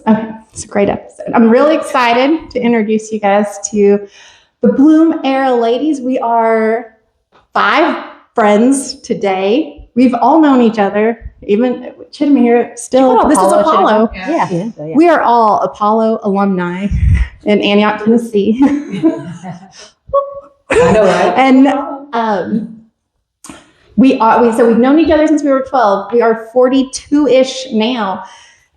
Okay, it's a great episode. I'm really excited to introduce you guys to the Bloom Era ladies. We are 5 friends today. We've all known each other, even Chidman here still. This is Apollo. Yeah. We are all Apollo alumni in Antioch, Tennessee. I know, right? And we've known each other since we were 12. We are 42-ish now.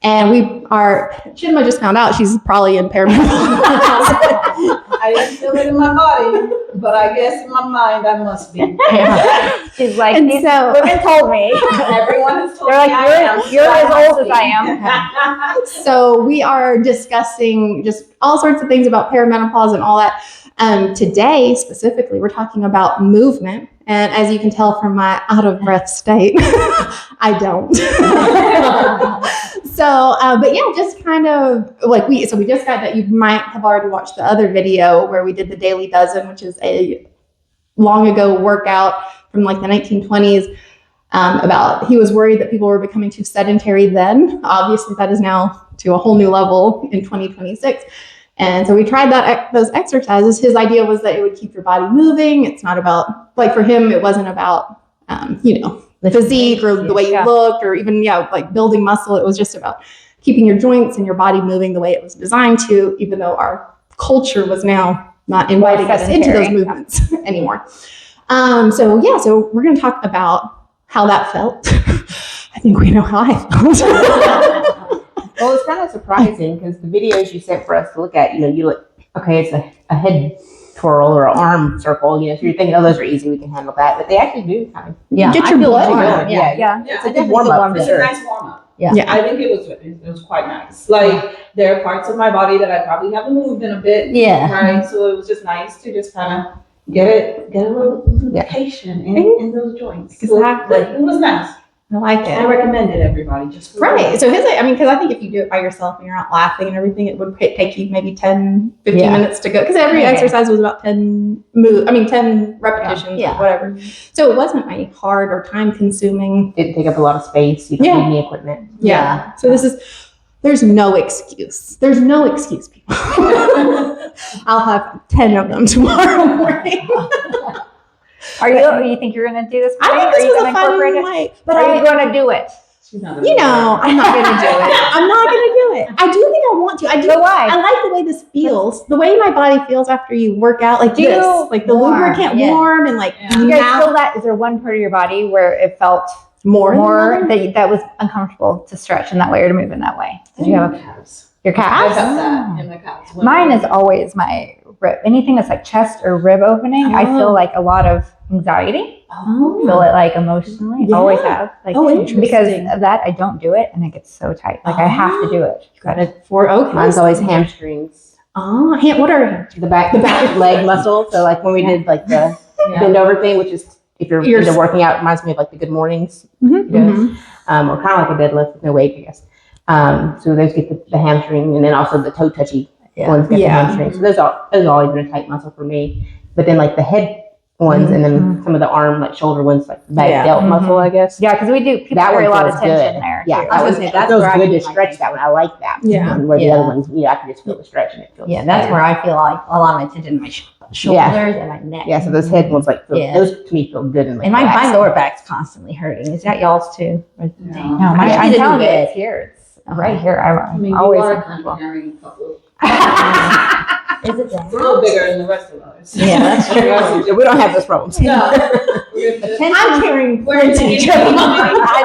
And Chidma just found out she's probably in perimenopause. I didn't feel it in my body, but I guess in my mind I must be. She's like, And these so- women told me. Everyone has told They're me like, you're as old as I am. So we are discussing just all sorts of things about perimenopause and all that. Today, specifically, we're talking about movement. And as you can tell from my out-of-breath state, I don't. But yeah, just kind of like we just got that. You might have already watched the other video where we did the Daily Dozen, which is a long ago workout from like the 1920s. He was worried that people were becoming too sedentary then. Obviously, that is now to a whole new level in 2026. And so we tried those exercises. His idea was that it would keep your body moving. It's not about, like for him, it wasn't about, the physique or the way you looked or even, like building muscle. It was just about keeping your joints and your body moving the way it was designed to, even though our culture was now not inviting us into those movements anymore. So we're going to talk about how that felt. I think we know how I felt. Well, it's kind of surprising because the videos you sent for us to look at, you look, okay, it's a head twirl or an arm circle, so you're thinking, oh, those are easy, we can handle that. But they actually do kind of get your blood going. Yeah. It's a good warm up for It's sure. a nice warm up. Yeah. I think it was quite nice. Like there are parts of my body that I probably haven't moved in a bit. Yeah. Right. So it was just nice to just kind of get a little lubrication in those joints. Exactly. So it was nice. I like it. I recommend it, everybody. Just Right. So because I think if you do it by yourself and you're not laughing and everything, it would take you maybe 10, 15 minutes to go. Because every exercise was about 10 repetitions or whatever. So it wasn't hard or time consuming. It didn't take up a lot of space. You don't need any equipment. Yeah. So there's no excuse. There's no excuse, people. I'll have 10 of them tomorrow morning. You think you're going to do this? I think this was a fun way. But are you going to do it? I'm not going to do it. I'm not going to do it. I do think I want to. I do. So why? I like the way this feels. The way my body feels after you work out, like this, like the lubricant warm and like. Do you guys feel that? Is there one part of your body where it felt more that was uncomfortable to stretch in that way or to move in that way? Did you have calves? Your I calves? felt that in my calves. Mine is always my rib. Anything that's like chest or rib opening, I feel like a lot of anxiety. Feel it like emotionally. Yeah. Always have. Like interesting. because of that, I don't do it, and it gets so tight. Like I have to do it. Mine's always hamstrings. What are The back leg muscle. So like when we did like the bend over thing, which is if you're into working out, it reminds me of like the good mornings. Or kind of like a deadlift with no weight, I guess. So those get the hamstring, and then also the toe touchy ones get the hamstring. So those always been a tight muscle for me. But then like the head ones, and then some of the arm, like shoulder ones, like the back delt muscle, I guess. Yeah, because people carry a lot of tension there. Yeah, too. I was gonna say that feels good to stretch that one. I like that. Yeah. Where the other ones, I can just feel the stretch and it feels. Yeah, that's where I feel like a lot of my tension in my shoulders and my neck. Yeah, so those head ones those to me feel good. And my lower back's constantly hurting. Is that y'all's too? No, I'm telling you, it's here. It's right here. I'm always uncomfortable. Carrying a couple. Is it It's a little bigger than the rest of ours. Yeah, that's true. We don't have those problems. No. I'm carrying plenty. I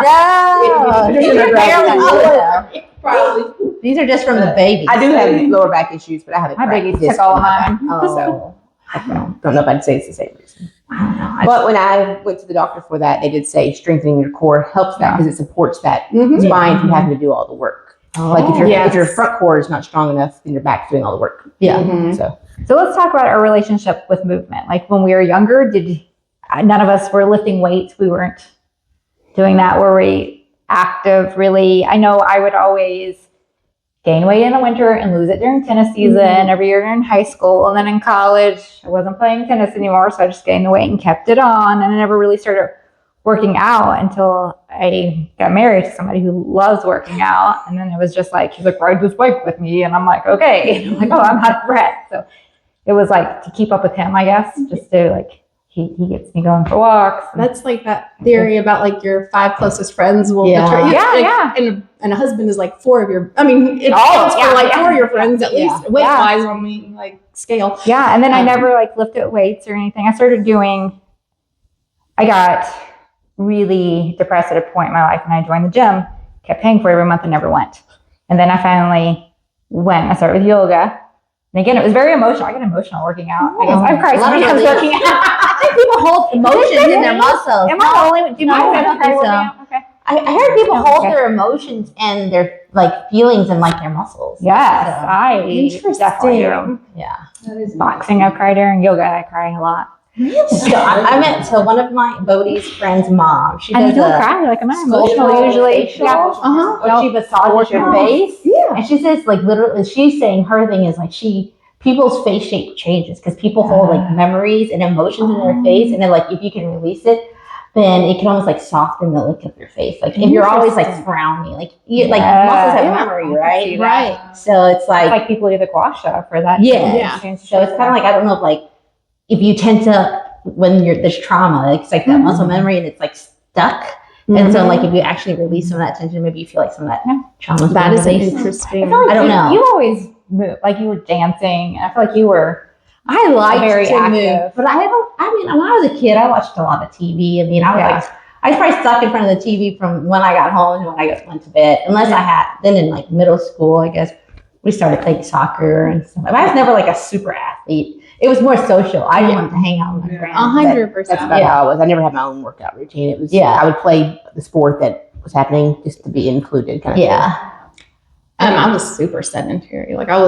know. These are barely Probably. These are just from the baby. I do have lower back issues, but I have a My cracked babies disc took all in my of mine. back. So I don't know if I'd say it's the same reason. But when I went to the doctor for that, they did say strengthening your core helps that because it supports that spine from having to do all the work. Like if your front core is not strong enough, then your back's doing all the work. Yeah. So let's talk about our relationship with movement. Like when we were younger, none of us were lifting weights. We weren't doing that. Were we active really? I know I would always gain weight in the winter and lose it during tennis season every year during high school. And then in college, I wasn't playing tennis anymore. So I just gained the weight and kept it on. And I never really started working out until I got married to somebody who loves working out. And then it was just like, she's like, ride this bike with me. And I'm like, okay. And I'm like, oh, I'm out of breath. So it was like to keep up with him, I guess, just to like, he gets me going for walks. That's like that theory about like your 5 closest friends will Yeah. betray you. Yeah, Like, and a husband is like 4 of your, I mean, it Oh, counts yeah, for like yeah. 4 of your friends at least, weight Yeah. wise on the like scale. Yeah. And then I never like lifted weights or anything. I got really depressed at a point in my life, and I joined the gym, kept paying for it every month and never went. And then I finally went. I started with yoga. And again, it was very emotional. I get emotional working out. I guess I've cried so many times working out. I think people hold emotions in their muscles. Am I only? Do you know I don't cry think working so. out? Okay. I heard people Oh, hold okay. their emotions and their like feelings in like their muscles. Yes, So, I definitely do. yeah. Boxing, I've cried during yoga. I cry a lot. So I met one of my Bodhi's friends' mom. She And I does don't a cry. Like I'm not skull emotional usually. facial. Yeah. Uh-huh. She massages your face. Yeah. And she says, like, literally, she's saying her thing is like people's face shape changes because people hold like memories and emotions in their face, and then like if you can release it, then it can almost like soften the look of your face. Like if you're always like frowny, like muscles have Yeah. memory, I can right? see that. Right. So it's Like people do the gua sha for that. Yeah. So it's kind of like, I don't know if like if you tend to when there's trauma, it's like that muscle memory and it's like stuck. And so like if you actually release some of that tension, maybe you feel like some of that trauma. That is released. interesting. I feel like I don't know. You always move. Like you were dancing. And I feel like you were I like very to active. move. But I mean, when I was a kid, I watched a lot of TV. I mean, I was like, I was probably stuck in front of the TV from when I got home to when I went to bed. Unless I had, then in like middle school, I guess, we started playing soccer and stuff. But I was never like a super athlete. It was more social. I wanted to hang out with my friends. 100%. That's about how I was. I never had my own workout routine. It was, I would play the sport that was happening just to be included. Kind of Yeah. I was super sedentary. Like I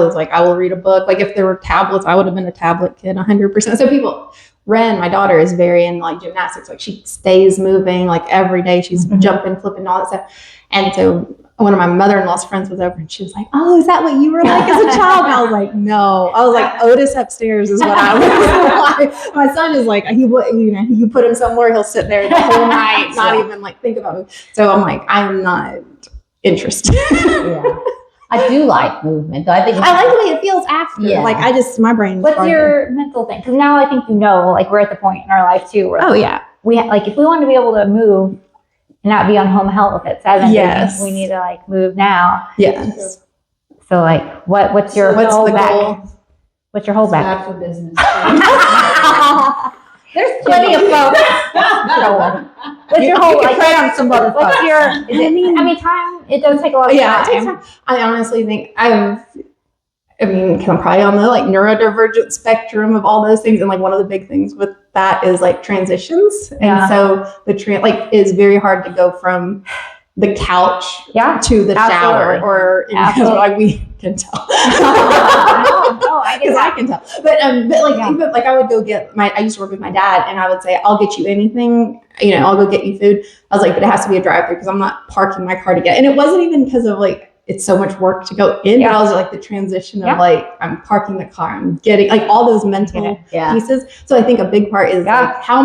will read a book. Like if there were tablets, I would have been a tablet kid 100%. So Ren, my daughter, is very in like gymnastics. Like she stays moving like every day. She's jumping, flipping, all that stuff. And so one of my mother-in-law's friends was over and she was like, oh, is that what you were like as a child? And I was like, no. I was like, Otis upstairs is what I was like. My son is like, you put him somewhere, he'll sit there the whole night, not even like think about it. So I'm like, I'm not interested. Yeah. I do like movement, though. I think I like the way it feels after. Yeah. Like my brain. What's your mental thing? Because now I think like we're at the point in our life too where we like if we want to be able to move and not be on home health at 70, Yes. we need to like move now. Yes. So like what's your What's the holdback? goal? What's your holdback? Bad for business. There's plenty of folks. What's your whole like? on some other What's your? Is it? I mean, time. It does take a lot of Yeah, it takes time. time. I honestly think I'm probably on the like neurodivergent spectrum of all those things, and like one of the big things with that is like transitions, and so the is very hard to go from the couch to the shower, or like we can tell. No, I get Because I that. can tell, but even like I would go get I used to work with my dad, and I would say, I'll get you anything, I'll go get you food. I was like, but it has to be a drive-through because I'm not parking my car to get. And it wasn't even because of like it's so much work to go in, but I was like the transition of like I'm parking the car, I'm getting like all those mental pieces. So I think a big part is like how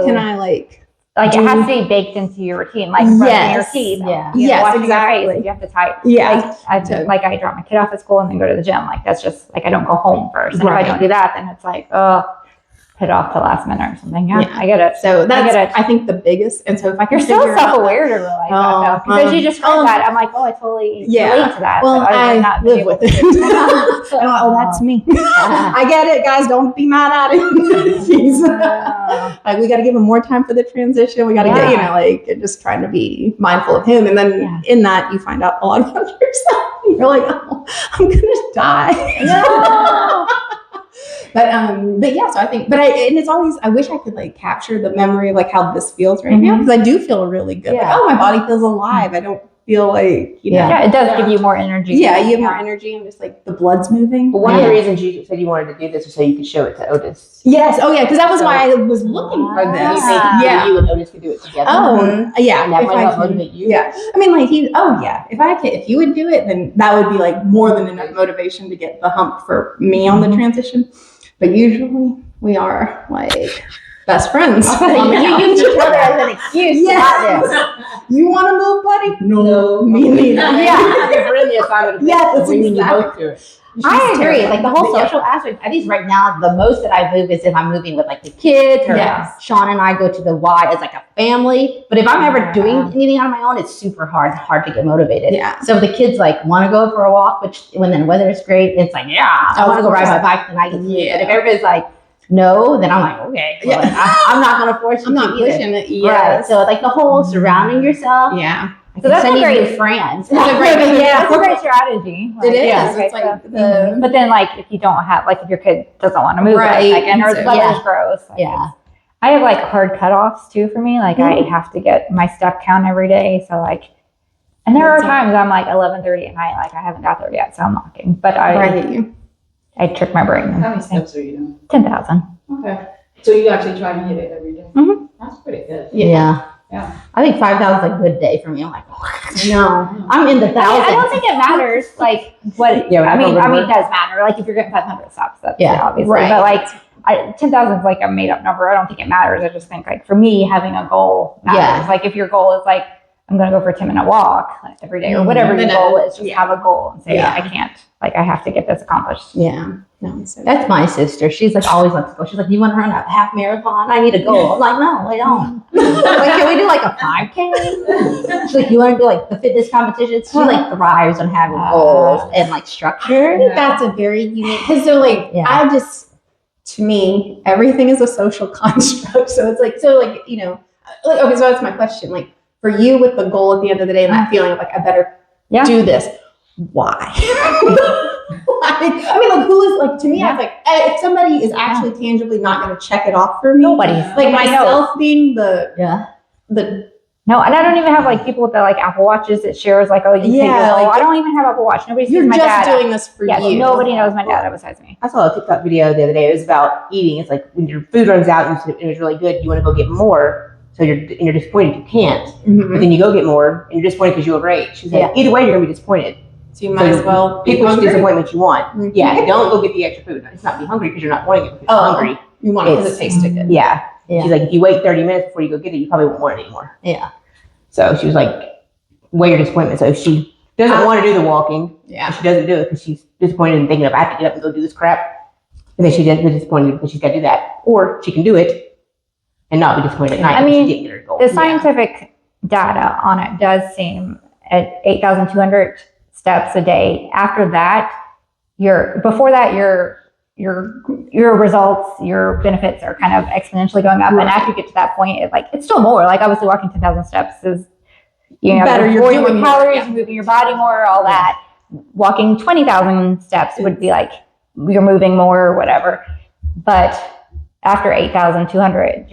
can I like it has to be baked into your routine, like brushing your teeth. Yes, Washing your face, you have to type. I drop my kid off at school and then go to the gym. Like that's just like I don't go home first. And if I don't do that, then it's like put it off to last minute or something. I get it. So that's I think the biggest. And so if I can you're so figure out self-aware to realize that though, because you just heard that. I'm like, I totally relate to that. Well, but I not live with it. And I'm like, that's me. I get it, guys. Don't be mad at it. He's like, we got to give him more time for the transition. We got to get, just trying to be mindful of him. And then in that, you find out a lot about yourself. You're like, oh, I'm gonna die. No. But yeah, so I think, and it's always, I wish I could like capture the memory of like how this feels right now, because I do feel really good. Like, my body feels alive. I don't feel like, it does give you more energy. Yeah, you have more energy and just like the blood's moving. But one of the reasons you said you wanted to do this was so you could show it to Otis. Yes. Oh yeah, because that was why I was looking for this. You and Otis could do it together. Yeah. And that might help motivate you. Yeah. I mean, like if he would do it, then that would be like more than enough motivation to get the hump for me on the transition. But usually we are like best friends. You use each other as an excuse to not do. You want to move, buddy? No. Me neither. Yeah. You're in the assignment. Yes, bringing you exactly. both to it. I agree. Like the whole social aspect, at least right now, the most that I move is if I'm moving with like the kids or Yes. Sean and I go to the Y as like a family. But if I'm ever doing anything on my own, it's super hard to get motivated. Yeah. So if the kids like want to go for a walk, which when the weather is great, it's like, yeah, I want to go ride my bike and I can see it. But if everybody's like, no, then I'm like, okay, well, Yeah. I'm not going to force you I'm not to either. pushing it. Right. Yes. So like the whole surrounding yourself. Yeah. So that's Send a you great- new friends. Yeah, it's a great strategy. It is. Yeah, It's okay, like so- the But then, like, if you don't have, like, if your kid doesn't want to move Right. that second, or the So- weather's Yeah. gross. Like, Yeah. I have, like, hard cutoffs, too, for me. Like, I have to get my step count every day. So, like, and there are times I'm, like, 11:30 at night. Like, I haven't got there yet, so I'm walking. But I trick my brain. How many steps are you doing? 10,000. Okay. So you actually try to hit it every day? Mhm. That's pretty good. Yeah. Yeah. I think 5,000 is a good day for me. I'm like, No. I'm in the I thousands. don't think it matters, like, what, Yeah, I mean, remember- it does matter. Like, if you're getting 500 stops, that's Yeah, obviously. right. But, like, 10,000 is, like, a made-up number. I don't think it matters. I just think, like, for me, having a goal matters. Yeah. Like, if your goal is, like, I'm going to go for a 10-minute walk like, every day, or whatever your Then, goal is, just yeah. have a goal and say, Yeah. I can't. Like, I have to get this accomplished. Yeah. No. So That's my sister. She's like always wants to go. She's like, you want to run a half marathon? I need a goal. I'm like, no, I don't. Like, can we do like a 5K? She's like, you want to do like the fitness competitions? She like thrives on having goals and like I structure. think that's a very unique. Because so like Yeah. I just, to me, everything is a social construct. So it's like you know, like okay. So that's my question. Like for you, with the goal at the end of the day, and that feeling of like I better Yeah. do this. Why? I mean, like, who is like to me? I was like, if somebody is actually tangibly not going to check it off for me, Nobody's. like Nobody myself being the Yeah. No, and I don't even have, like, people with the, like, Apple Watches that shares, like, oh, you think Yeah, you're, like- I don't even have Apple Watch. Nobody sees you're my just data. doing this for Yes, you. nobody knows my data besides me. I saw a TikTok video the other day. It was about eating. It's like when your food runs out and it was really good, you want to go get more. So you're disappointed you can't. Mhm. But then you go get more and you're disappointed because you overate. She said, Yeah. either way, you're gonna be disappointed. So you might as well pick be which hungry. disappointment you want. Mhm. Yeah, don't go get the extra food. It's not be hungry because you're not wanting it because you're hungry. You want it because it tasted good. Yeah. Yeah. She's like, if you wait 30 minutes before you go get it, you probably won't want it anymore. Yeah. So she was like, weigh your disappointment. So if she doesn't want to do the walking, Yeah. she doesn't do it because she's disappointed and thinking of, I have to get up and go do this crap. And then she gets disappointed because she's got to do that. Or she can do it and not be disappointed at night. I mean, because she didn't get her goal. The scientific data on it does seem at 8,200 steps a day. After that, before that, your results, your benefits are kind of exponentially going up. Right. And after you get to that point, it's still more. Like, obviously, walking 10,000 steps is, you know, Better, you're avoiding doing more, calories, yeah. moving your body more, all that. Walking 20,000 steps would be like you're moving more or whatever. But after 8,200,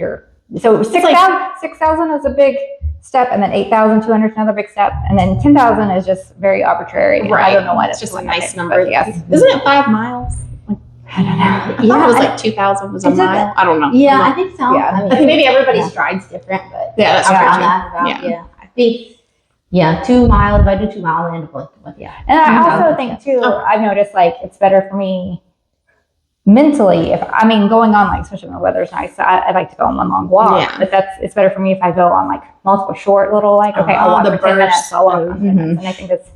so 6,000 is a big step, and then 8,200 is another big step, and then 10,000 is just very arbitrary. And I don't know what It's just a what nice is, number. but yes. Isn't it 5 miles? I don't know. I thought it was like 2,000 was a Is it? mile. I don't know. Yeah, I think so. Yeah. I mean, maybe everybody's stride's different, but Yeah, that's around true. that, around, Yeah. yeah. I think, 2 miles. If I do 2 miles, I end up with yeah. And I 10,000 also think too, Oh. I've noticed like it's better for me mentally going on, like, especially when the weather's nice. I like to go on one long walk, Yeah. but it's better for me if I go on like multiple short little, like, okay, I'll walk the for 10 minutes, bursts. I'll walk for 10 minutes. And I think that's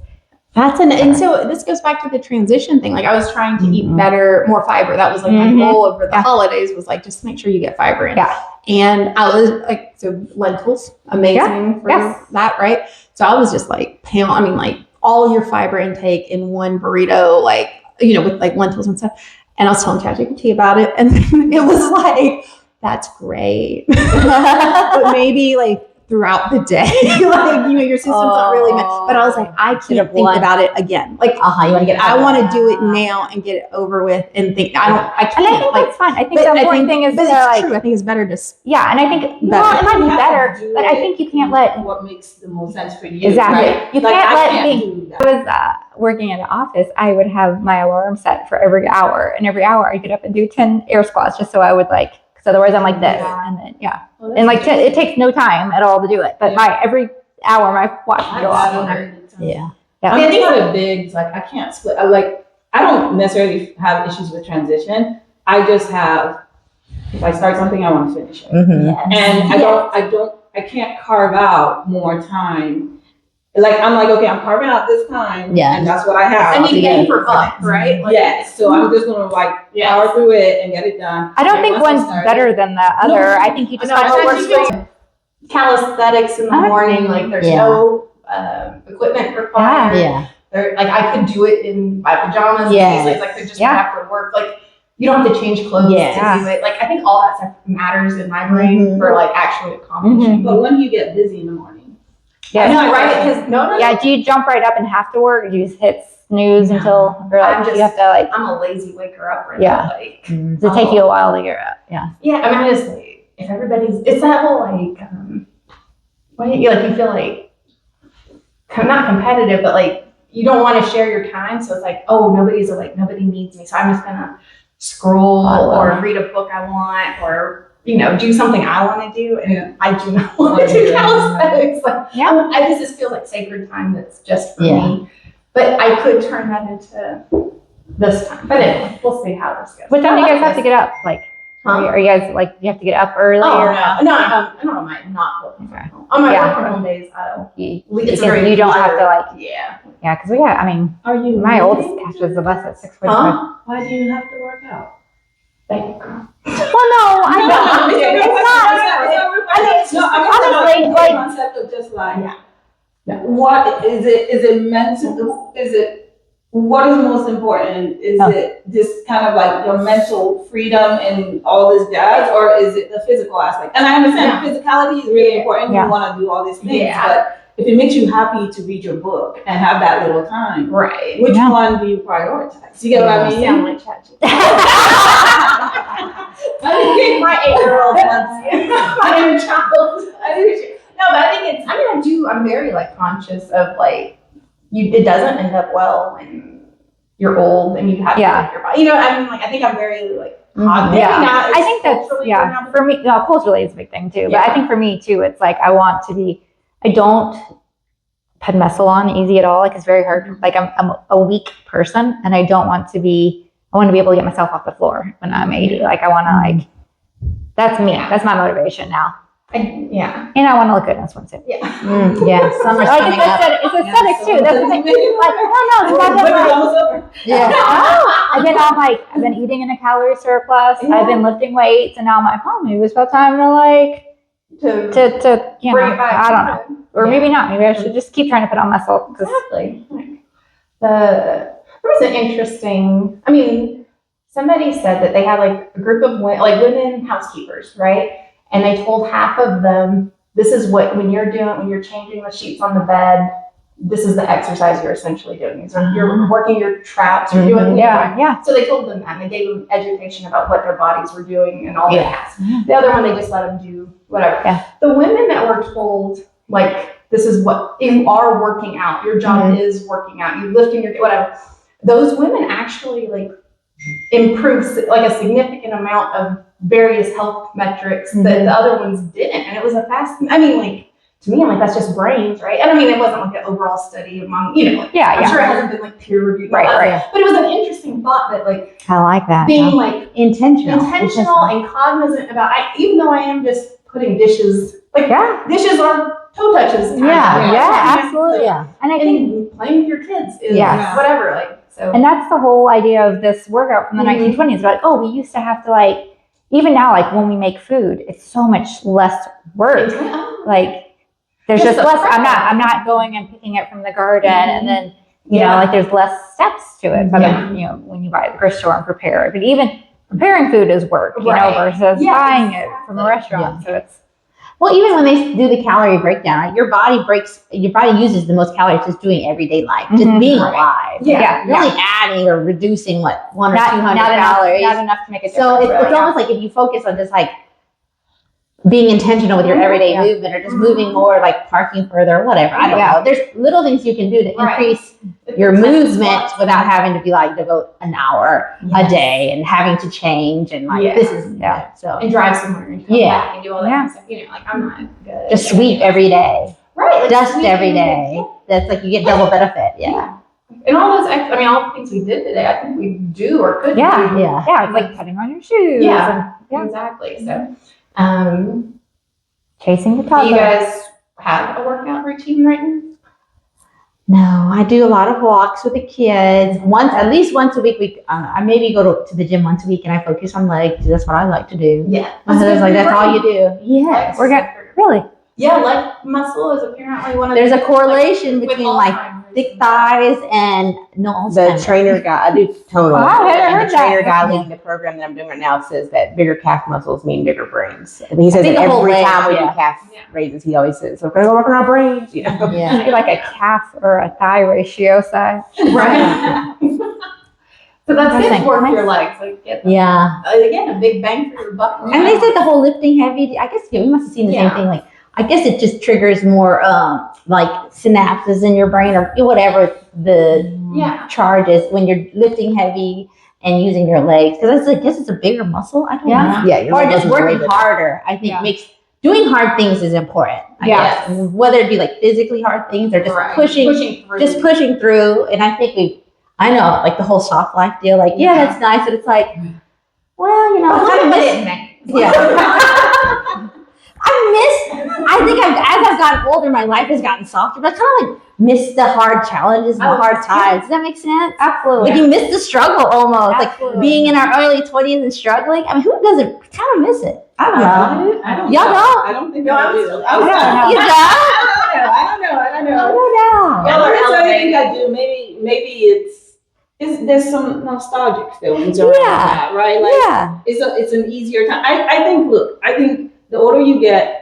And so this goes back to the transition thing. Like I was trying to eat better, more fiber. That was like my Mhm. goal over the Yeah. holidays was like, just make sure you get fiber in. Yeah. And I was like, so lentils, amazing for Yes. that, right? So I was just like, like all your fiber intake in one burrito, like, you know, with like lentils and stuff. And I was telling ChatGPT about it, and it was like, that's great. But maybe like throughout the day, like, you know, your system's not really meant. But I was like, I can't think about it again. Like, You want to get I want to do it now and get it over with and think, I and I can't. think Like, that's fine. I think but the important thing is but to, it's like, true. I think it's better to yeah, and I think it might be better, but I think you can't let what makes the most sense for you. Exactly. Right? You Like, can't I let can't me- do that. I was working in an office, I would have my alarm set for every hour, and every hour I'd get up and do 10 air squats just so I would like, because otherwise I'm like this, Yeah. and then Well, that's and like interesting. it takes no time at all to do it, but Yeah. every hour my watch I would go got off. it. Yeah. Yeah. I'm not a big, like, I can't split. I don't necessarily have issues with transition. I just have If I start something, I want to finish it. Mm-hmm. And I can't carve out more time. Like, I'm like, okay, I'm carving out this time. Yeah. And that's what I have. And you gain for buck, right? Like, Yes. So I'm just going to power through it and get it done. I don't And think once I one's start- better than the other. I think you just No, find what works especially for if you. it's calisthenics in the morning, like there's no equipment required. Yeah. There, like I could do it in my pajamas. Yes. Like I could just Yeah. after work. Like you don't have to change clothes Yes. to do it. Like I think all that stuff matters in my brain for like actually accomplishing. But when you get busy in the morning. Yeah. No, right? Because no. Yeah, do you jump right up and have to work? Or do you just hit snooze until, or like, I'm you have to like, I'm a lazy waker up right Yeah. now. Like does it take you a while to get up? Yeah. yeah, I mean I just like if everybody's it's that whole like when you like you feel like not competitive, but like you don't want to share your time, so it's like, oh, nobody needs me, so I'm just gonna scroll or read a book I want or do something I want to do, and I do not want to do calisthenics. Like, I just feels like sacred time that's just for me. But I could turn that into this time. But anyway, we'll see how this goes. What time do you guys have to get up? Like, are you guys like, you have to get up early? Oh, or no, I don't mind not working from home. On my work from home days, Because you don't have to like, yeah, because I mean, Are you? my oldest catches the bus at 6:45. Why do you have to work out? thank you, girl. Well, no, I don't. It's not. Honestly, like, concept of just like, what is it? Is it mental? Is it? What is most important? Is it just kind of like your mental freedom and all this jazz, or is it the physical aspect? And I understand physicality is really important. You want to do all these things, but if it makes you happy to read your book and have that little time, Right. which one do you prioritize? You get what I mean? Sound like ChatGPT. I didn't think my 8-year-old once. My inner child. No, but I think I'm very like conscious of like it doesn't end up well when you're old and you have to like your body. I mean, like I think I'm very like cognitive. I think that's for me. No, culturally is a big thing too. But I think for me too, it's like I want to be. I don't put muscle on easy at all. Like it's very hard. Like I'm a weak person, and I don't want to be. I want to be able to get myself off the floor when I'm 80. Like I want to like. That's me. That's my motivation now. And I want to look good in this swimsuit. Summer's coming up. It's aesthetic too. That's the thing. Like, and then I've been eating in a calorie surplus. I've been lifting weights, and now I'm like, maybe it's about time to like to bring it back. I don't know, or maybe not. Maybe I should just keep trying to put on muscle. Exactly. There was an interesting. I mean, somebody said that they had like a group of women housekeepers, right? And they told half of them, this is what, when you're changing the sheets on the bed, this is the exercise you're essentially doing. So you're working your traps, you're doing So they told them that, and they gave them education about what their bodies were doing and all that. The other one, they just let them do whatever. The women that were told, like, this is what, you are working out, your job is working out, you're lifting your, whatever. Those women actually, like, improved, like, a significant amount of various health metrics that the other ones didn't. And it was I mean, like, to me, I'm like, that's just brains, right? And I mean, it wasn't like an overall study among, I'm sure it hasn't been like peer reviewed. Right. But it was an interesting thought that like, I like that. being like intentional and cognizant about, even though I am just putting dishes, like dishes are toe touches. Absolutely. And I think playing with your kids is whatever, like, so. And that's the whole idea of this workout from the 1920s. Like, we used to have to like, even now, like when we make food, it's so much less work. Like there's just less. I'm not going and picking it from the garden, and then like there's less steps to it. But when you buy at the grocery store and prepare it, but even preparing food is work, versus buying it from a restaurant. So it's. Well, even when they do the calorie breakdown, your body uses the most calories just doing everyday life, just being alive. Really adding or reducing 100 or 200 calories. Not enough to make a difference. So it's almost like if you focus on just like being intentional with your everyday movement or just moving more, like parking further or whatever. I don't know. There's little things you can do to increase your movement without having to be like devote an hour a day and having to change and like this is so and drive somewhere and come back and do all that kind of stuff. Like I'm not good. Just sweep every day. Like dust every day. That's like you get double benefit. And all those, all the things we did today, I think we do or could do. It's like putting on your shoes. exactly. So, Chasing the do toddler. you guys have a workout routine right now? No, I do a lot of walks with the kids. At least once a week. I maybe go to the gym once a week, and I focus on legs. That's what I like to do. Yeah. My husband's like, that's all you do. Yes. We're good. Really? Yeah, leg muscle is apparently one of There's the a correlation with between like Alzheimer's. thick thighs and no The Alzheimer's. trainer guy, I do tonal. Oh, I haven't and heard the trainer that. guy leading the program that I'm doing right now says that bigger calf muscles mean bigger brains. And he says think that the whole every leg, time we do yeah. calf raises, he always says, "So we're gonna go work on our brains," you know. Yeah. Maybe like a calf or a thigh ratio size. Right. So that's Interesting. it for your legs. Like, get Yeah. again, a big bang for your buck. And they said the whole lifting heavy, I guess we must have seen the same thing. Like, I guess it just triggers more like synapses in your brain or whatever the charge is when you're lifting heavy and using your legs. Because I guess it's a bigger muscle. I don't know. Yeah, your Or leg just muscles are way working bigger. harder, I think doing hard things is important. I Yeah. guess. Whether it be like physically hard things or just Right. pushing through. pushing through. And I think I know, like the whole soft life deal, like, yeah, that's nice. And it's like, well, you know, I kind of miss, yeah. I think as I've gotten older, my life has gotten softer, but I kind of like miss the hard challenges and the hard times. Does that make sense? Absolutely. Like you miss the struggle almost, Absolutely. like being in our early 20s and struggling. I mean, who doesn't kind of miss it? I don't know. I don't Y'all know. don't? I don't think No, I I'm do. still- I'm I don't sorry. know. You don't? I don't know. Oh, Yeah, Y'all are what I elevating. think I do, maybe there's some nostalgic feelings around that, right? Like yeah. it's an easier time. I think the older you get,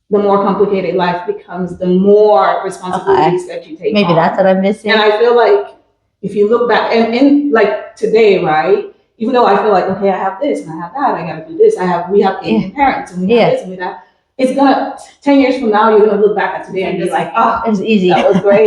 the more complicated life becomes, the more responsibilities that you take Maybe on. that's what I'm missing. And I feel like if you look back and like today, right? Even though I feel like, okay, I have this and I have that, I gotta do this. We have aging parents and we have this and we have that. It's gonna 10 years from now, you're gonna look back at today and be like, oh, It was easy. that was great.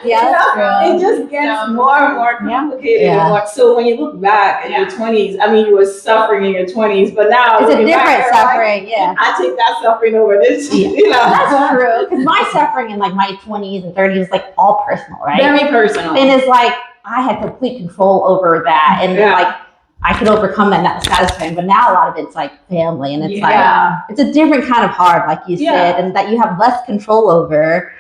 Yeah, that's true. It just gets more and more complicated. Yeah. And more. So when you look back at your 20s, I mean, you were suffering in your 20s, but now It's a looking different back, you're like, suffering, yeah. I take that suffering over this. Yeah. You know, That's true. Because my suffering in like my 20s and 30s was like all personal, right? very personal. And it's like I had complete control over that, and like I could overcome that. And that was satisfying. But now a lot of it's like family, and it's like it's a different kind of hard, like you said, and that you have less control over.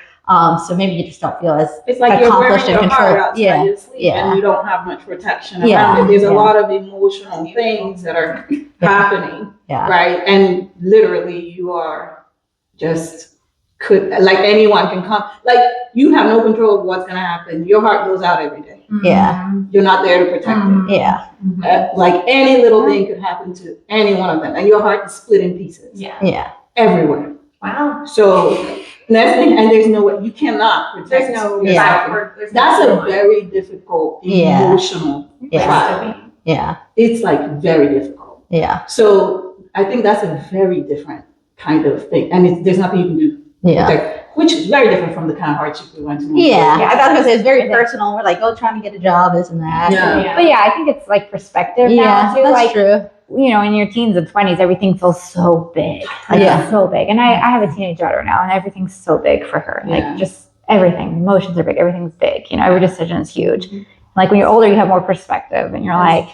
So maybe you just don't feel as it's like you're wearing accomplished your and heart controlled. outside Yeah, your sleeve yeah. and you don't have much protection Yeah, around it. There's a yeah. lot of emotional things that are happening, yeah, right? And literally you are just like anyone can come. Like you have no control of what's going to happen. Your heart goes out every day. yeah, You're not there to protect it. yeah, Like any little thing could happen to any one of them. And your heart is split in pieces yeah. everywhere. Wow. So there's no way, you cannot protect yourself. That's a very difficult emotional fight. Yeah, It's like very difficult. yeah, So I think that's a very different kind of thing. And there's nothing you can do. yeah. Protect, which is very different from the kind of hardship we went through. Yeah, I thought I was gonna say it's very personal. We're like, trying to get a job, this and that. Yeah. But yeah, I think it's like perspective Yeah, now too. that's Like, true. you know, in your teens and 20s, everything feels so big. Like, Yeah. it's so big. And I have a teenage daughter now, and everything's so big for her. Yeah. Like, just everything. Emotions are big. Everything's big. You know, every decision is huge. Like, when you're older, you have more perspective, and you're like,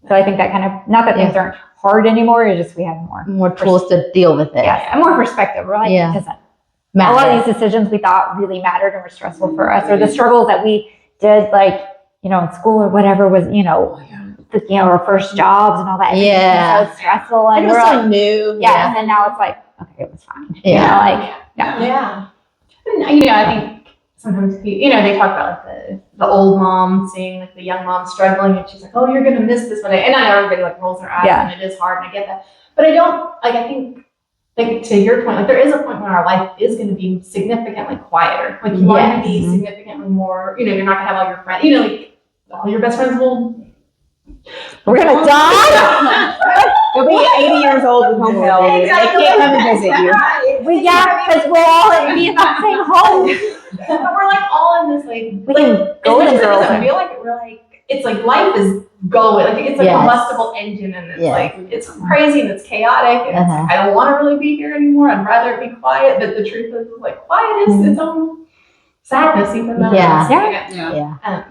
so I think that kind of, not that things aren't hard anymore, it's just we have more Tools to deal with it. yeah, and more perspective. We're like, Yeah. it doesn't. A lot of these decisions we thought really mattered and were stressful for us, or the struggles that we did, like, you know, in school or whatever was, you know, our first jobs and all that. Yeah. So stressful. And And it was we're so like, new. yeah. And then now it's like, okay, it was fine. Yeah. You know, like, Yeah. And, you know, I think sometimes, you know, they talk about like the old mom seeing like the young mom struggling, and she's like, oh, you're going to miss this one day. And I know everybody like rolls their eyes and it is hard, and I get that. But I don't, like, I think, like, to your point, like, there is a point when our life is going to be significantly quieter. Like, you want to be significantly more, you know, you're not going to have all your friends, you know, like, all your best friends will. we're going to die. You'll be 80 years old with home health. Exactly. They can't come and visit you. Because we're all in the same home. But we're like all in this, like, We can go especially to girls. because I feel like we're like, it's like life is going, like it's a Yes. combustible engine, and it's Yes. like it's crazy and it's chaotic, and it's, I don't want to really be here anymore. I'd rather it be quiet. But the truth is, like, quiet is its own sadness, even though Yeah. it's, Yeah.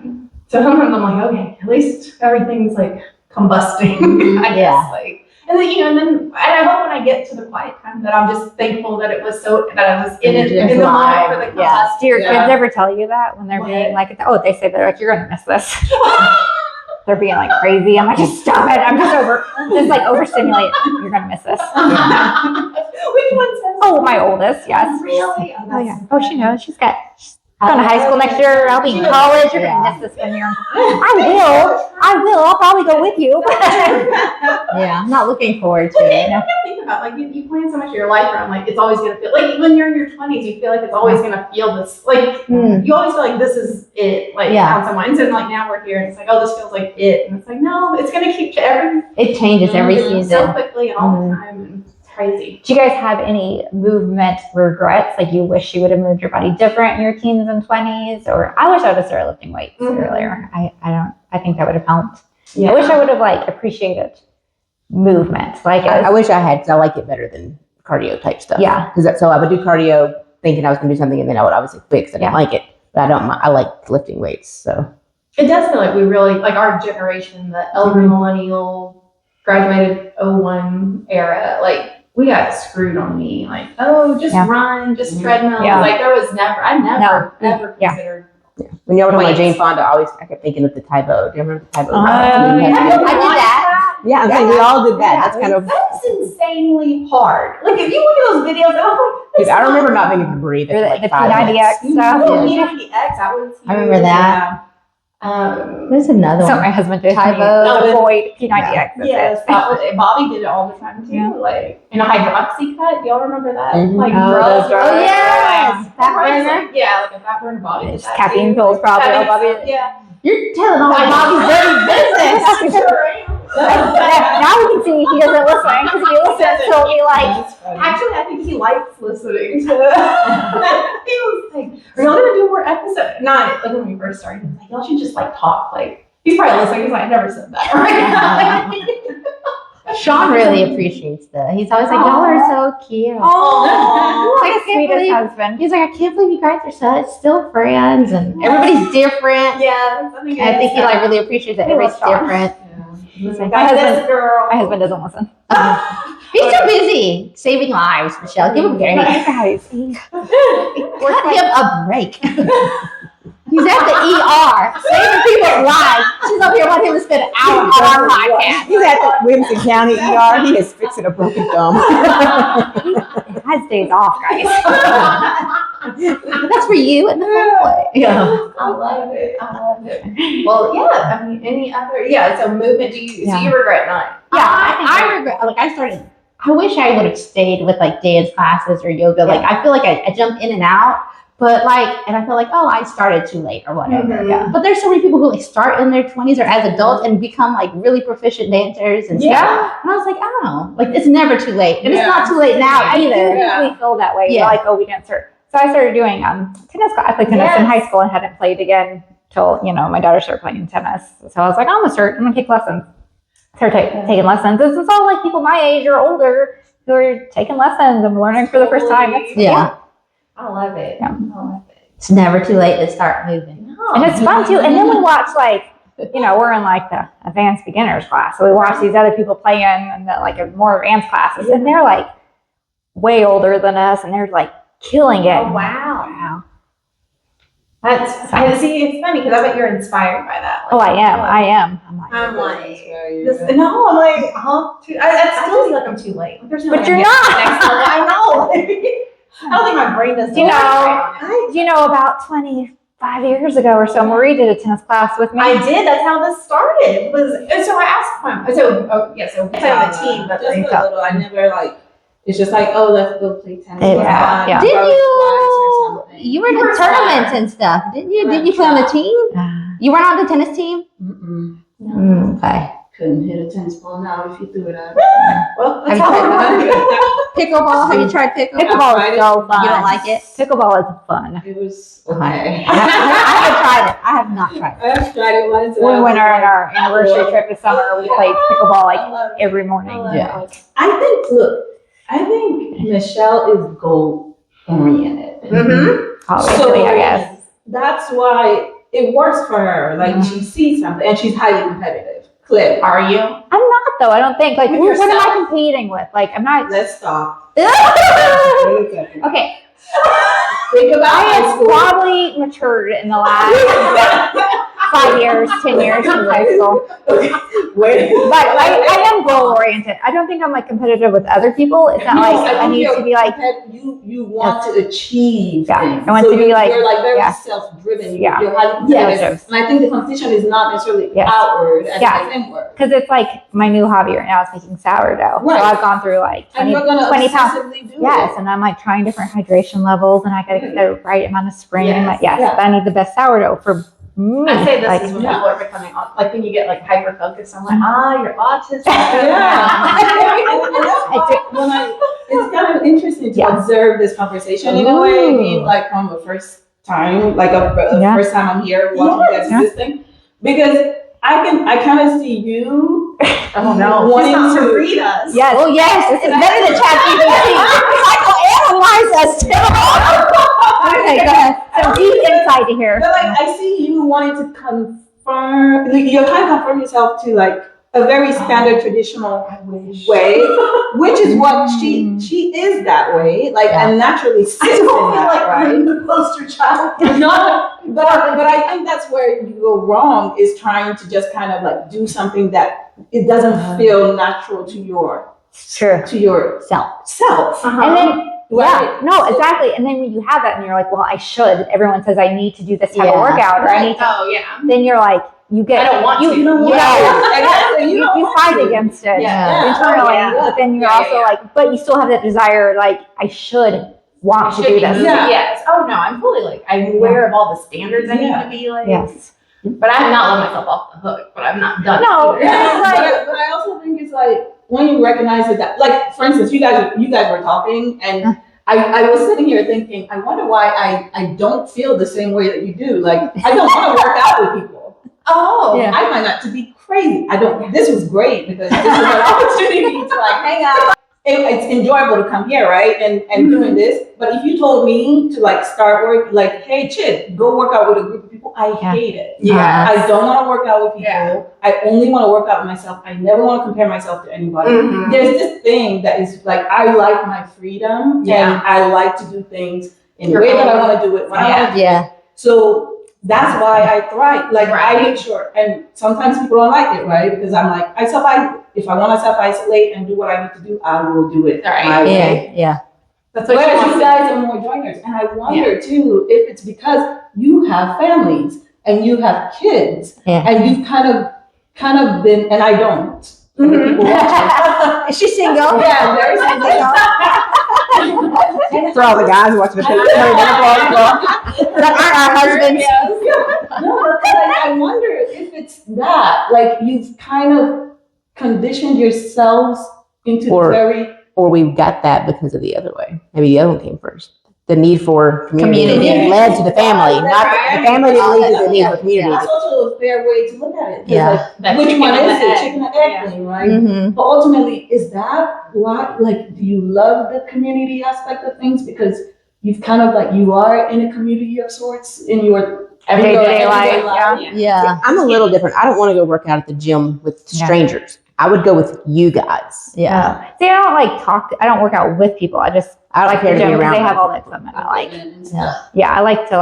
so sometimes I'm like, okay, at least everything's like combusting, I guess. Yeah. Like, and then, and then I hope when I get to the quiet time that I'm just thankful that it was that I was in it, in the moment for the combustion. Yeah. Do your kids ever tell you that when they're being like, they say they're like, you're going to miss this. They're being like crazy. I'm like, just stop it. I'm just overstimulated. You're going to miss this. Which one says? Oh, my oldest, yes. Really? Oh, yeah. Oh, she knows. She's going to high school next year. I'll be in college. You're going to miss this when you're in college. I will. I'll probably go with you. Yeah, I'm not looking forward to it. I think about like you plan so much of your life around like it's always gonna feel like when you're in your 20s you feel like it's always gonna feel this like you always feel like this is it on some lines and like now we're here and it's like this feels like it and it's like no it's gonna keep It changes every season so quickly and all the time and it's crazy. Do you guys have any movement regrets? Like you wish you would have moved your body different in your teens and 20s? Or I wish I would have started lifting weights earlier. I think that would have helped. Yeah. I wish I would have like appreciated movement. Like I wish I had, because I like it better than cardio type stuff. Yeah. So I would do cardio thinking I was going to do something, and then I would obviously quit because I didn't like it. But I like lifting weights. So it does feel like we really like our generation, the elder millennial, graduated 01 era. Like we got screwed on me. Like just run, just treadmill. Yeah. Like there was I never considered. Yeah. When you were talking about Jane Fonda, I kept thinking of the Taibo. Do you remember the Taibo? I did that. Yeah, I think we all did that. That's insanely hard. Like if you look at those videos, I remember not being able to breathe. the Like 5 minutes. P90X stuff. I remember that. There's another So one. my husband did Tybo. avoid P90X. Yes, Bobby did it all the time too. Yeah. Like in a hydroxy cut. Do y'all remember that? Mhm. Like those drugs. drugs. Yes, fat burner. Yeah, like a fat burner Bobby. Just caffeine pills, probably. all Bobby. Yeah. You're telling all my Bobby's dirty business. Now we can see he doesn't listen because if he listens, he'll be like, Actually, I think he likes listening to it. He was like, "Are y'all gonna do more episodes?" Not like when we first started. He was like, "Y'all should just like talk." Like he's probably listening. He's like, "I never said that." Right? Sean really appreciates that. He's always like, y'all are so cute. Oh, like the sweetest husband. He's like, I can't believe you guys are still friends and everybody's different. yeah. I think he like really appreciates that everybody's different. He's like, My husband- girl. My husband doesn't listen. He's too busy saving lives, Michelle. Give him a break. Guys, Cut him a break. He's at the ER saving people's lives. She's up here wanting him to spend an hour on our podcast. He's at the Williamson County ER. He is fixing a broken thumb. he has days off, guys. That's for you and the family. Yeah. I love it. Well, yeah. I mean, any other? Yeah. So movement. So you regret not? Yeah, I regret. Like I wish I would have stayed with like dance classes or yoga. Like I feel like I jump in and out, but and I feel like I started too late or whatever. Mm-hmm. Yeah. But there's so many people who like start in their 20s or as adults and become like really proficient dancers and stuff. And I was like, like it's never too late, and it's not too late now either. I feel that way. Yeah. Like, we didn't start. So I started doing tennis. I played tennis in high school and hadn't played again till my daughter started playing tennis. So I was like, I'm gonna take lessons. Started taking lessons. This is all like people my age or older who are taking lessons and learning for the first time. I love it. Yeah. I love it. It's never too late to start moving. And it's fun too. And then we watch we're in like the advanced beginners class. So we watch these other people playing in the more advanced classes, and they're like way older than us, and they're like killing it. Oh, wow. I see. It's funny because I bet you're inspired by that. I am. I'm like, I'm like, I still feel like I'm too late. There's no but way you're I'm not. next level. I know. I don't think my brain does. About 25 years ago or so, Marie did a tennis class with me. I did. That's how this started. And so I asked my so play on the team, but just a little. I never It's just let's go play tennis. Yeah. Did you were in the tournaments and stuff, didn't you? Did you play on the team? You weren't on the tennis team? Okay. Couldn't hit a tennis ball now if you threw it out. Well, Have you tried pickleball? Have you tried pickleball? Pickleball is so fun. You don't like it? Pickleball is fun. It was Okay. I haven't tried it. I have not tried it. I've tried it once. We went on our anniversary trip this summer. We played pickleball every morning. Yeah. I think Michelle is goal oriented. Obviously, I guess. That's why it works for her. She sees something, and she's highly competitive. clip. Are you? I'm not though. I don't think like With what am I yourself? competing with? Like I'm not. Let's stop. Okay, Think about I high have school. probably matured in the last 5 years, 10 years since high school. Wait. But I am goal oriented. I don't think I'm like competitive with other people. It's not No, like I think need you're to be like, you want to achieve Yeah, things. I want So to be like- you're like very yeah. self-driven. Yeah. You're highly Yeah. competitive. And I think the competition is not necessarily Yes. outward as Yeah. it is inward. because it's like my new hobby right now is making sourdough. Right. So I've gone through like And 20, you're gonna 20 pounds. obsessively do Yes, it. and I'm like trying different hydration levels, and I gotta get the right amount of spring. Yes. Like, yes, Yeah. but I need the best sourdough for me. I say this like, is when yeah. people are becoming like when you get like hyper focused. I'm like, you're autistic. It's kind of interesting to Yeah. observe this conversation in a way, Ooh. being like from the first time, like a Yeah. first time I'm here watching you guys do this thing, because I kind of see you. Oh no, wanting she's not to- to read us. Yes. Oh yes, it's better than ChatGPT. Psychoanalyze us too. Okay, go ahead. Some deep insight to hear. But like I see you wanting to confirm, like, you're kind of confirm yourself to like a very standard traditional way, which is what she is that way, like and naturally sits in that, right? the poster child. No, but I think that's where you go wrong is trying to just kind of like do something that it doesn't feel natural to your Sure. self. And then Right. yeah, no, exactly. And then when you have that and you're like, well, I should. Everyone says I need to do this type of Yeah. workout, or I need to. Oh yeah. Then you're like, you get. I don't want you, to. You know, Exactly. you, don't you want fight to. against it Yeah. internally, Yeah. but then you're Yeah, also yeah. like, but you still have that desire, like, I should want to Should do be this. moving. Yeah. Yes. Oh no, I'm fully like I'm aware of all the standards I need to be like. Yes. But I'm not letting myself off the hook. But I'm not done. No. either. Yeah, but I also think it's like when you recognize that, like for instance, you guys were talking, and I was sitting here thinking, I wonder why I don't feel the same way that you do. Like I don't want to work out with people. Oh. Yeah. I find that to be crazy. I don't. This was great because this is an opportunity to like hang out. It's enjoyable to come here, right? And doing this. But if you told me to like start work, like, hey, Chid, go work out with a group of people, I hate it. Yeah. I don't want to work out with people. Yeah. I only want to work out with myself. I never want to compare myself to anybody. Mhm. There's this thing that is like, I like my freedom Yeah. and I like to do things in the way that I want to do it. When I want to do it. Yeah. So that's why I thrive. Like I Right. make sure, and sometimes people don't like it, right? Because I'm like, if I want to self-isolate and do what I need to do, I will do it Right. my way. Yeah. That's what Whereas she you wants. guys are more joiners, and I wonder too if it's because you have families and you have kids, Yeah. and you've kind of been, and I don't. Mhm. People watching. Is she single? Yeah, very single. For all the guys watching the picture, That aren't our husbands. No, but I wonder if it's that, like you've kind of conditioned yourselves into Or- very or we got that because of the other way. Maybe the other one came first. The need for community, Community. led to the family, not the family didn't lead to the need for community. That's also a fair way to look at it. 'Cause, Yeah. like, That which chicken one and is the it? egg. Chicken and egg thing, right? Mm-hmm. But ultimately, is that why? Like, do you love the community aspect of things because you've kind of like you are in a community of sorts in your Day-to-day life, life? Yeah. I'm a little different. I don't want to go work out at the gym with Yeah. strangers. I would go with you guys. Yeah. See, I don't like talk. I don't work out with people. I just I don't like care the to be gym because around they have them. all the equipment. I like. And stuff. Yeah, I like the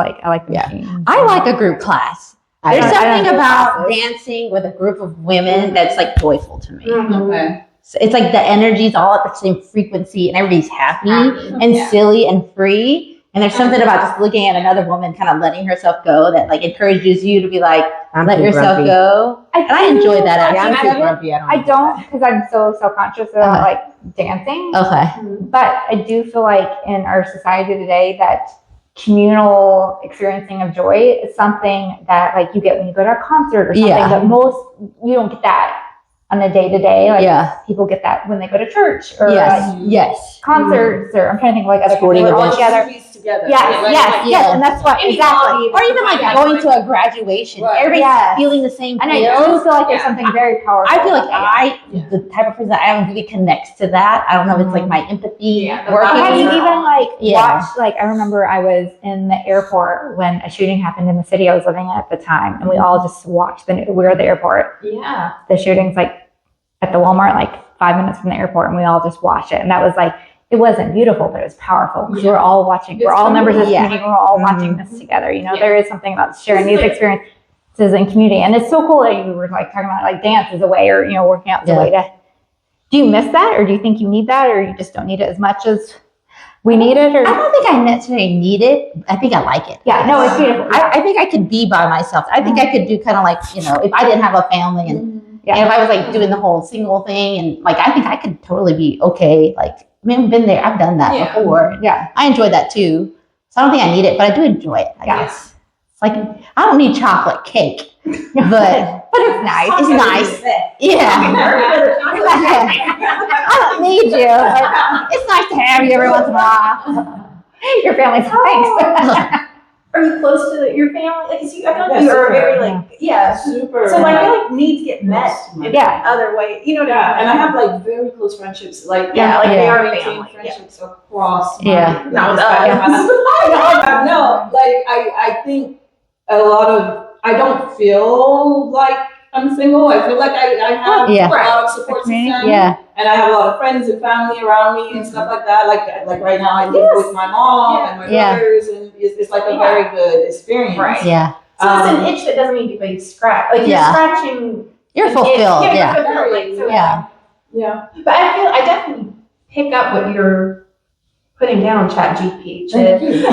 Yeah. machines. I like a group class. I There's don't- I don't something do about classes. dancing with a group of women that's like joyful to me. Okay. So it's like the energy's all at the same frequency and everybody's happy and Yeah. silly and free. And there's something about just looking at another woman kind of letting herself go that like encourages you to be like, I'm let too yourself grumpy. go. And I enjoy that Yeah, I'm aspect too of it. grumpy. I don't because I'm so self-conscious about like dancing. Okay. But I do feel like in our society today that communal experiencing of joy is something that like you get when you go to a concert or something Yeah. that you don't get that on a day-to-day. Like Yeah. people get that when they go to church or Yes. like Yes. concerts or I'm trying to think of like other Sporting people who are all events. together. together. Yes, Right? yes, Like, yes, and that's what, exactly. Or even like going to a graduation. Right. Everybody's Yes. feeling the same And I feels. do feel like there's something very powerful. I feel like about that. the type of person that I am really connects to that. I don't know if it's like my empathy Yeah, the working. Or have you Are even on. like Yeah. watched, like, I remember I was in the airport when a shooting happened in the city I was living in at the time, and we all just watched we were at the airport. Yeah. The shootings like at the Walmart, like 5 minutes from the airport, and we all just watched it. And that was like, it wasn't beautiful, but it was powerful because we're all watching. We're all members of the community. We're all watching this together. You know, there is something about sharing these experiences in community, and it's so cool that you were like talking about like dance as a way, or working out as a way to. Do you miss that, or do you think you need that, or you just don't need it as much as we need it? Or I don't think I necessarily need it. I think I like it. yeah, no, it's beautiful. I think I could be by myself. I think I could do kind of like, if I didn't have a family and if I was like doing the whole single thing, and like I think I could totally be okay. Like, I mean, I've been there, I've done that before. Yeah. I enjoy that too. So I don't think I need it, but I do enjoy it. I guess. It's like, I don't need chocolate cake, but it's nice. it's nice. Yeah. I don't need you, but it's nice to have you every once in a while. Your family's thanks. Are you close to your family? Like, I feel like Yeah, you are super. very like, Super. So like, I feel like needs get met in Yeah. other ways. You know what Yeah, I mean? and I have like very close friendships. Like they are maintain family. friendships across. Yeah. Not with No, like I think a lot of I don't feel like I'm single. I feel like I have Yeah. a lot of support Community? system. Yeah. And I have a lot of friends and family around me and stuff like that. Like right now, I live with my mom and my Yeah. brothers, and it's like a very good experience. Right. Yeah. So it's an itch that doesn't need to be scratched. Like Yeah. you're scratching. You're an fulfilled. itch. Yeah. You're fulfilled. Like, so Yeah. Yeah. But I definitely pick up what you're putting down, ChatGPT. Thank you.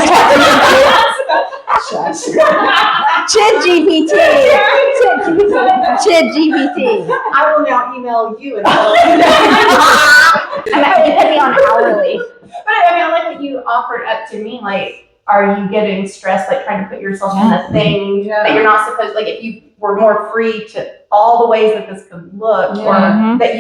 Shush. Chid GPT. Chid GPT. I will now email you and And that would be on hourly. But I mean, I like what you offered up to me. Like, are you getting stressed, like trying to put yourself in a thing that you're not supposed? Like, if you were more free to all the ways that this could look, or that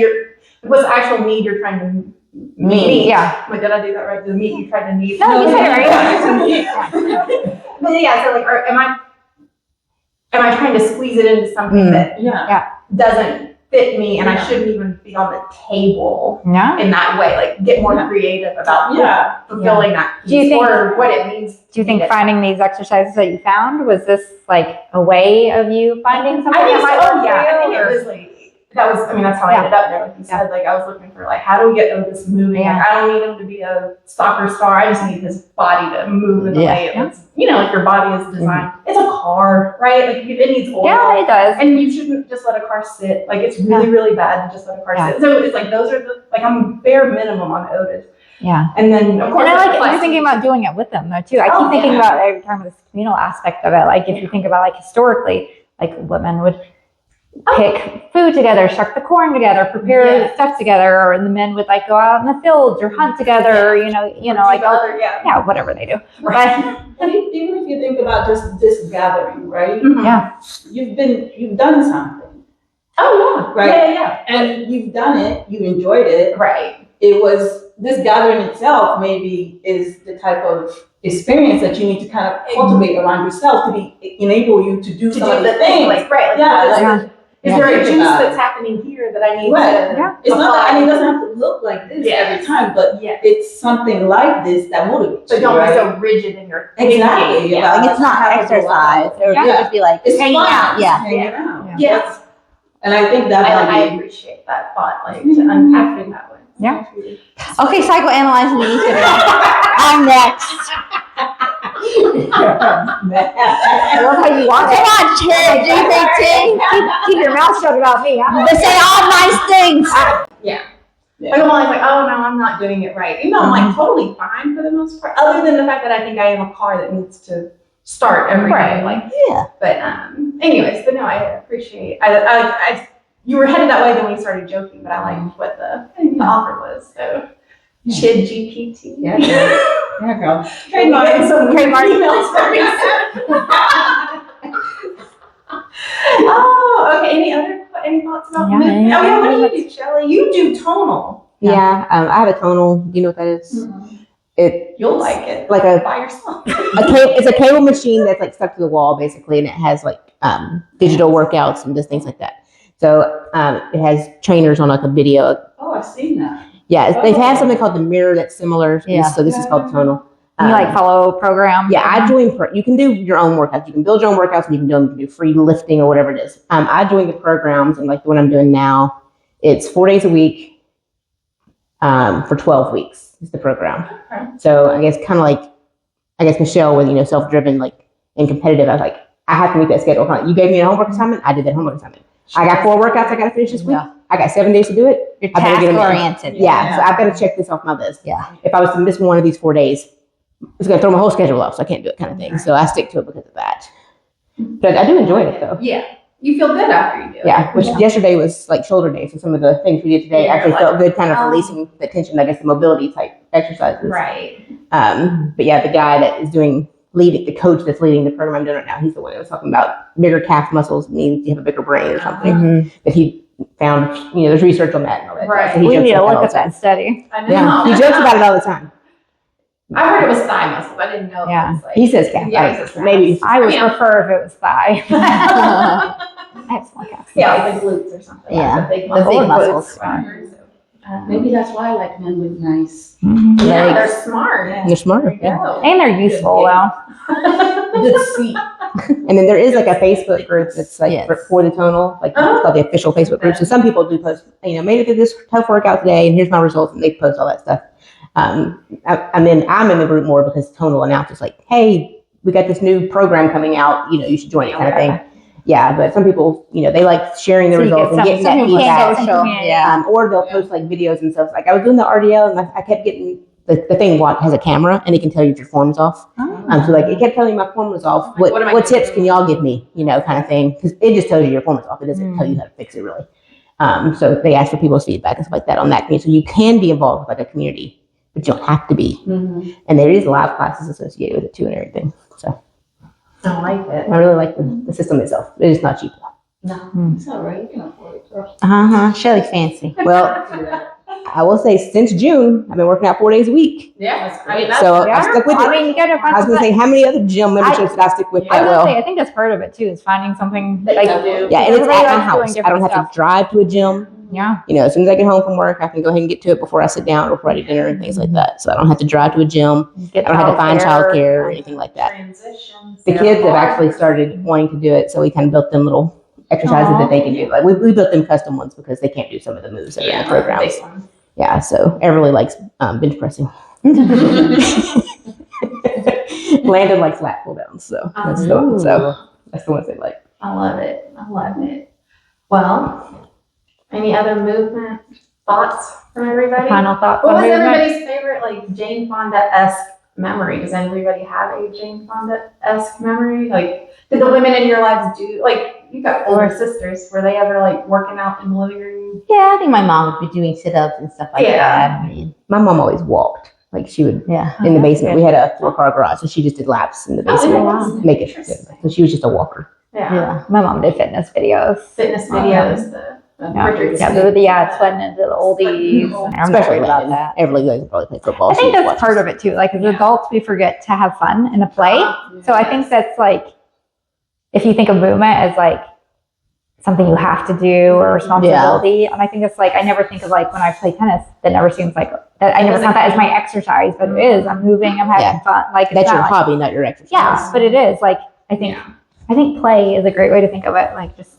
what's the actual need you're trying to meet? Yeah. Wait, did I do that right? The meet you tried to meet? No, you said it right. But yeah, so like, am I trying to squeeze it into something that doesn't fit me, and I shouldn't even be on the table No. in that way? Like, get more creative about fulfilling that piece, Do you think- or what it means. Do you think finding these exercises that you found, was this like a way of you finding something I think that might so, work yeah. I for think you? it was like, that's how I ended up there. Like you said, like I was looking for like, how do we get Otis moving? Yeah. Like, I don't need him to be a soccer star. I just need his body to move in the way it was, like your body is designed. It's a car, right? Like it needs oil. Yeah, it does. And you shouldn't just let a car sit. Like it's really, really bad to just let a car sit. So it's like, those are I'm bare minimum on Otis. Yeah. And then of course, And I like the you're thinking about doing it with them though too. I keep thinking about every time this communal aspect of it. Like if you think about like historically, like women would pick food together, shuck the corn together, prepare stuff together, or the men would like go out in the fields or hunt together, or, like whatever they do. Right. And even if you think about just this gathering, right? Yeah. You've done something. Oh yeah. Right. Yeah. And you've done it, you enjoyed it. Right. It was, this gathering itself maybe is the type of experience that you need to kind of cultivate around yourself to enable you to do some of the things. Like, right. Yeah. Is there a juice that's happening here that I need to It's not that, it doesn't have to look like this every time, but it's something like this that motivates So you, don't right? be so rigid in your Exactly. thinking. Yeah. Like it's not exercise. It would just be like It's hanging fun. out. Yeah. Hanging out. Yes. And I think that I might be appreciate that thought, like to unpack it that way. Yeah. Okay, psychoanalyze me. I'm next. I love how you want it. Come on, Chid GPT. Keep your mouth shut about me. Huh? They say all nice things. Like I'm always like, oh no, I'm not doing it right. Even though I'm like totally fine for the most part, other than the fact that I think I am a car that needs to start every day. Like, Yeah. but anyways, but no, I appreciate. I you were headed that way then we started joking, but I liked what the offer was. So, Chid GPT. Yeah. Yeah, girl. Trademark. Trademark. Emails for me. Oh, okay. Any thoughts about Yeah, movement? yeah, Oh yeah, what yeah. do you do, Shelly? You do tonal. Yeah. I have a tonal. Do you know what that is? You'll like it. Like By yourself. it's a cable machine that's like stuck to the wall basically, and it has like digital workouts and just things like that. So it has trainers on like a video. Oh, I've seen that. Yeah, they have something called the mirror that's similar. Yeah. So this is called Tonal. You like follow programs? Yeah, I joined. You can do your own workouts. You can build your own workouts, and you can do free lifting or whatever it is. I joined the programs, and like the one I'm doing now, it's 4 days a week for 12 weeks is the program. Okay. So I guess kind of like Michelle with self-driven like and competitive. I was like, I have to meet that schedule. You gave me a homework assignment. I did that homework assignment. I got 4 workouts I got to finish this week. Yeah. I got 7 days to do it. You're I better get 'em in. task-oriented. Yeah, so I've got to check this off my list. Yeah. If I was to miss one of these 4 days, it's going to throw my whole schedule off, so I can't do it kind of thing. So I stick to it because of that. But I do enjoy it, though. Yeah. You feel good after you do it. Yeah, which yesterday was like shoulder day, so some of the things we did today Yeah, actually like, felt good, kind of releasing the tension, I guess, the mobility type exercises. Right. But yeah, the guy that is the coach that's leading the program I'm doing right now, he's the one that was talking about bigger calf muscles means you have a bigger brain or something. Mhm. That he found, there's research on that and all that. Right. So he We jokes need to about look all at the time. that study. I know. Yeah, he jokes about it all the time. I heard it was thigh muscles. I didn't know. Yeah. It was like, He says calf. Yeah, Like, he says calf. maybe. I would Yeah. prefer if it was thigh. I have small calves. Yeah, like the glutes or something. Yeah, Like the big the big muscles. muscles. Maybe that's why I like men with nice. Yeah, Legs. they're smart. You're smart. There you Yeah. go. And they're useful though. Good seat. And then there is like a Facebook group that's like Yes. for the Tonal, like Oh. it's called the official Facebook group. So some people do post, made it through this tough workout today, and here's my results, and they post all that stuff. I'm in the group more because Tonal announces like, hey, we got this new program coming out, you should join it kind of thing. Yeah, but some people, they like sharing the So you results get and getting that some feedback. social. Yeah. Or they'll post like videos and stuff. Like I was doing the RDL and I kept getting the thing has a camera and it can tell you if your form's off. So like it kept telling me my form was off. Like, what am I What gonna tips do? can y'all give me? Kind of thing. Because it just tells you your form is off. It doesn't tell you how to fix it really. So they ask for people's feedback and stuff like that on that community. So you can be involved with like a community, but you don't have to be. Mm-hmm. And there is live classes associated with it too and everything. So I like it. I really like the system itself. It is not cheap though. No, it's all right. You can afford it, girl. Shelly fancy. Well, I will say since June, I've been working out 4 days a week. Yeah. I mean, that's So I stuck with it. I mean, you gotta find I was going to say, how many other gym memberships did I stick with I that was gonna say, well? I think that's part of it too, is finding something That like you do. Yeah, and it's everybody at my likes doing house. I don't different have stuff. to drive to a gym. Yeah. As soon as I get home from work, I can go ahead and get to it before I sit down or before I eat dinner and things like that. So I don't have to drive to a gym. Get I don't have to find childcare. childcare or anything like that. Transitions. The kids have actually started wanting to do it, so we kind of built them little exercises Aw. that they can do. Like we built them custom ones because they can't do some of the moves that are in the programs. big one. Yeah, so Everly likes bench pressing. Landon likes lat pull downs, so that's the one. So that's the ones they like. I love it. I love it. Well, any other movement thoughts from everybody? Final thoughts What on was movement? everybody's favorite, like, Jane Fonda-esque memory? Does anybody have a Jane Fonda-esque memory? Like, did the women in your lives do, like, you got older sisters, were they ever, like, working out in the living room? Yeah, I think my mom would be doing sit-ups and stuff like Yeah. that. I mean, My mom always walked. Like she would yeah. in the basement. We had a 4-car garage, so she just did laps in the basement, wow. make it good. So she was just a walker. Yeah. Yeah. My mom did fitness videos. Fitness videos, the Yeah, Richard yeah, Smith. it's went into the oldies. I'm Especially sorry about Landon. that. Everly guys probably play football. I think that's part of it too. Like as adults, we forget to have fun and to play. So I think that's like, if you think of movement as like something you have to do or responsibility, and I think it's like I never think of like when I play tennis, that never seems like that. I never count that as my exercise, but it is. I'm moving. I'm having fun. Like it's That's not your like- hobby, not your exercise. Yeah, but it is like I think play is a great way to think of it. Like just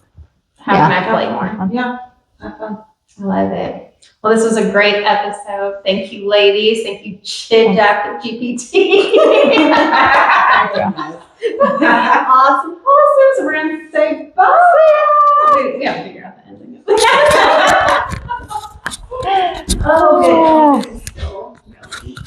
Having that play more. Yeah. Have fun. I love it. Well, this was a great episode. Thank you, ladies. Thank you, Chid Dr. GPT. Awesome. So we're going to say bye. We have to figure out the ending. Okay.